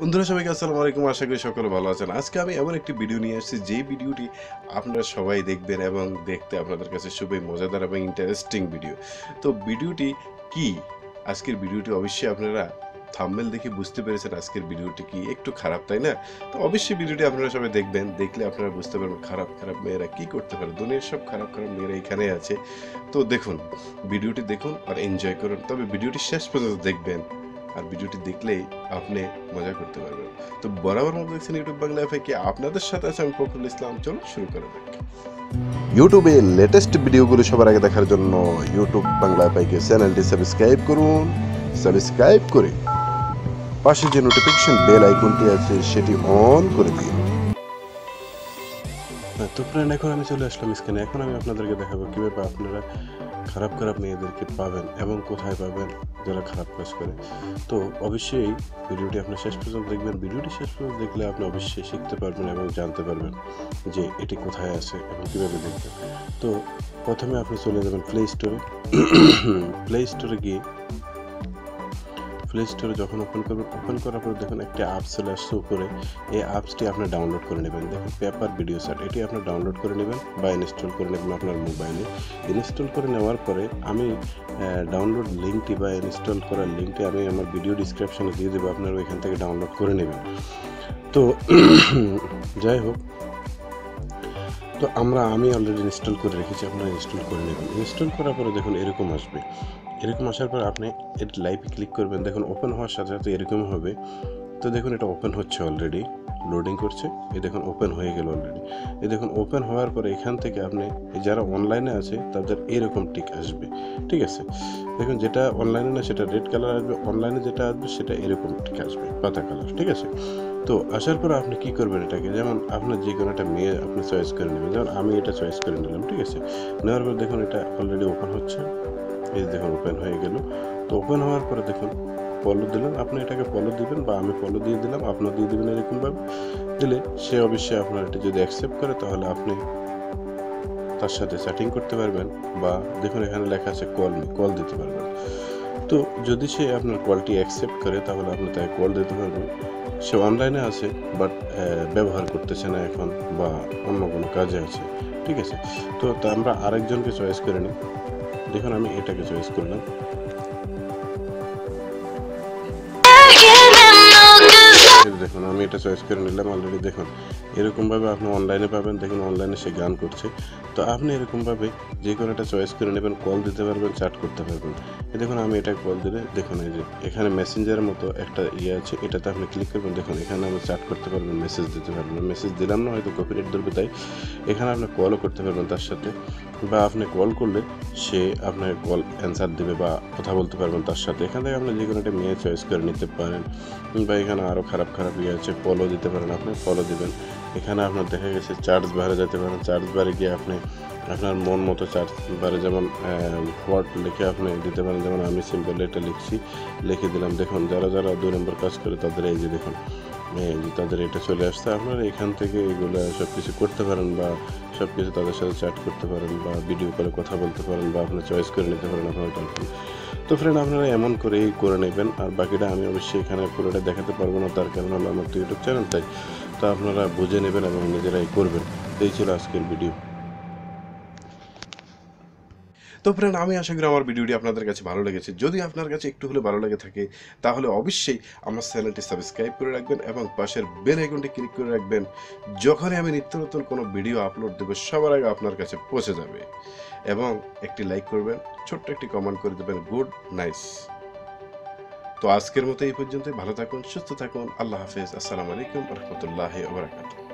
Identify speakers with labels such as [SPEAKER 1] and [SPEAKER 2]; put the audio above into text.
[SPEAKER 1] বন্ধুরা সবাইকে আসসালামু আলাইকুম, আশা করি সকলে ভালো আছেন। আজকে আমি এমন একটি ভিডিও নিয়ে এসেছি যে ভিডিওটি আপনারা সবাই দেখবেন এবং দেখতে আপনাদের কাছে খুবই মজাদার এবং ইন্টারেস্টিং ভিডিও। তো ভিডিওটি কি? আজকের ভিডিওটি অবশ্যই আপনারা থাম্বনেল দেখে বুঝতে পেরেছেন আজকের ভিডিওটি কি। একটু খারাপ, তাই না? তো অবশ্যই ভিডিওটি আপনারা সবাই দেখবেন, দেখলে আপনারা বুঝতে পারবেন খারাপ খারাপ মেয়েরা কি করতে পারে। দুনিয়ার সব খারাপ খারাপ মেয়েরা এখানে আছে। তো দেখুন, ভিডিওটি দেখুন আর এনজয় করুন, তবে ভিডিওটি শেষ পর্যন্ত দেখবেন আর ভিডিওটি দেখলেই আপনি মজা করতে পারবেন। তো বরাবর মতো দেখছেন ইউটিউব বাংলা এফআইকে, আপনাদের সাথে আছে আমি ফখরুল ইসলাম। চলো শুরু করা যাক। ইউটিউবে লেটেস্ট ভিডিওগুলো সবার আগে দেখার জন্য ইউটিউব বাংলা এফআইকে চ্যানেলটি সাবস্ক্রাইব করুন। সাবস্ক্রাইব করে পাশে যে নোটিফিকেশন বেল আইকনটি আছে সেটি অন করে দিন। তো ফ্রেন্ড, এখন আমি চলে আসলাম স্ক্রিনে। এখন আমি আপনাদেরকে দেখাবো কীভাবে আপনারা খারাপ খারাপ মেয়েদেরকে পাবেন এবং কোথায় পাবেন যারা খারাপ কাজ করে। তো অবশ্যই ভিডিওটি আপনি শেষ পর্যন্ত দেখবেন। ভিডিওটি শেষ পর্যন্ত দেখলে আপনি অবশ্যই শিখতে পারবেন এবং জানতে পারবেন যে এটি কোথায় আছে এবং কীভাবে দেখবেন। তো প্রথমে আপনি চলে যাবেন প্লে স্টোরে। প্লে স্টোরে গিয়ে প্লে স্টোরে যখন ওপেন করবেন, ওপেন করার পর দেখুন একটি অ্যাপস চলে আসছে উপরে। এই অ্যাপসটি আপনি ডাউনলোড করে নেবেন। দেখুন পেপার ভিডিও সেট, এটি আপনি ডাউনলোড করে নেবেন বা ইনস্টল করে নেবেন আপনার মোবাইলে। ইনস্টল করে নেওয়ার পরে আমি ডাউনলোড লিঙ্কটি বা ইনস্টল করার লিঙ্কটি আমি আমার ভিডিও ডিসক্রিপশনে দিয়ে দেবো, আপনারা ওইখান থেকে ডাউনলোড করে নেবেন। তো যাই হোক, তো আমি অলরেডি ইনস্টল করে রেখেছি, আপনারা ইনস্টল করে নেবেন। ইনস্টল করার পরে দেখুন এরকম আসবে। এরকম আসার পর আপনি এর লাইভে ক্লিক করবেন। দেখুন ওপেন হওয়ার সাথে সাথে এরকম হবে। তো দেখুন এটা ওপেন হচ্ছে, অলরেডি লোডিং করছে। এই দেখুন ওপেন হয়ে গেল অলরেডি। এই দেখুন ওপেন হওয়ার পরে এখান থেকে আপনি যারা অনলাইনে আছে তাদের এরকম টিক আসবে, ঠিক আছে? দেখুন যেটা অনলাইনে না সেটা রেড কালার আসবে, অনলাইনে যেটা আসবে সেটা এরকম টিক আসবে, পাতা কালার, ঠিক আছে? তো আসার পর আপনি কি করবেন, এটাকে যেমন আপনার যে কোনো একটা মেয়ে আপনি চয়েস করে নেবেন। যেমন আমি এটা চয়েস করে নিলাম, ঠিক আছে? নেওয়ার পর দেখুন এটা অলরেডি ওপেন হচ্ছে। এই দেখুন ওপেন হয়ে গেল। তো ওপেন হওয়ার পরে দেখুন ফলো দিলেন, আপনি এটাকে ফলো দিবেন বা আমি ফলো দিয়ে দিলাম, আপনার দিয়ে দেবেন। এরকমভাবে দিলে সে অবশ্যই আপনার এটা যদি অ্যাকসেপ্ট করে তাহলে আপনি তার সাথে চ্যাটিং করতে পারবেন বা দেখুন এখানে লেখা আছে কল দিতে পারবেন। তো যদি সে আপনার কলটি অ্যাকসেপ্ট করে তাহলে আপনি তাকে কল দিতে পারবেন। সে অনলাইনে আছে বাট ব্যবহার করতেছে না এখন বা অন্য কোনো কাজে আছে, ঠিক আছে? তো আমরা আরেকজনকে চয়েস করে নিই। দেখুন আমি এটাকে চয়েস করলাম। দেখুন আমি এটা চয়েস করে নিলাম অলরেডি। দেখুন এরকমভাবে আপনি অনলাইনে পাবেন। দেখুন অনলাইনে সে গান করছে। তো আপনি এরকমভাবে যে কোনো একটা চয়েস করে নেবেন, কল দিতে পারবেন, চ্যাট করতে পারবেন। দেখুন আমি এটা কল দিলে দেখুন এই যে এখানে মেসেঞ্জারের মতো একটা আছে, এটাতে আপনি ক্লিক করবেন। দেখুন এখানে আপনি চ্যাট করতে পারবেন, মেসেজ দিতে পারবেন। মেসেজ দিলাম না, হয়তো কপিরাইট ধরবে, তাই এখানে আপনি কলও করতে পারবেন তার সাথে, বা আপনি কল করলে সে আপনার কল অ্যান্সার দেবে বা কথা বলতে পারবেন তার সাথে। এখান থেকে আপনি যে কোনো একটা মেয়ে চয়েস করে নিতে পারেন। বা এখানে আরও খারাপ খারাপ আছে, ফলো দিতে পারেন, আপনি ফলো দিবেন। এখানে আপনার দেখা গেছে চার্জ বারে যেতে পারেন। চার্জ বারে গিয়ে আপনি আপনার মন মতো চার্জ বারে যেমন ওয়ার্ড লিখে আপনি দিতে পারেন। যেমন আমি সিম্পল এটা লিখে দিলাম। দেখুন যারা 2 নম্বর কাজ করে তাদের এই যে দেখুন তাদের এটা চলে আসছে। আপনারা এখান থেকে এগুলো সব কিছু করতে পারেন বা সব কিছু তাদের সাথে চ্যাট করতে পারেন বা ভিডিও কলে কথা বলতে পারেন বা আপনি চয়েস করে নিতে পারেন আপনার গার্লফ্রেন্ড। তো ফ্রেন্ড, আপনারা এমন করেই করে নেবেন। আর বাকিটা আমি অবশ্যই এখানে পুরোটা দেখাতে পারবো না, তার কারণ হলো আমার তো ইউটিউব চ্যানেল, তাই তো আপনারা বুঝে নেবেন এবং নিজেরাই করবেন। এই ছিল আজকের ভিডিও। তো ফ্রেন্ড, আমি আশা করি আমার ভিডিওটি আপনাদের কাছে ভালো লেগেছে। যদি আপনার কাছে একটু হলে ভালো লেগে থাকে তাহলে অবশ্যই আমার চ্যানেলটি সাবস্ক্রাইব করে রাখবেন এবং পাশের বেল আইকনটি ক্লিক করে রাখবেন। যখনই আমি নিত্য নতুন কোনো ভিডিও আপলোড দেবো সবার আগে আপনার কাছে পৌঁছে যাবে। এবং একটি লাইক করবেন, ছোট্ট একটি কমেন্ট করে দেবেন গুড নাইস। তো আজকের মতো এই পর্যন্ত। ভালো থাকুন, সুস্থ থাকুন। আল্লাহ হাফেজ। আসসালামু আলাইকুম ওয়া রাহমাতুল্লাহি ওয়া বারাকাতুহু।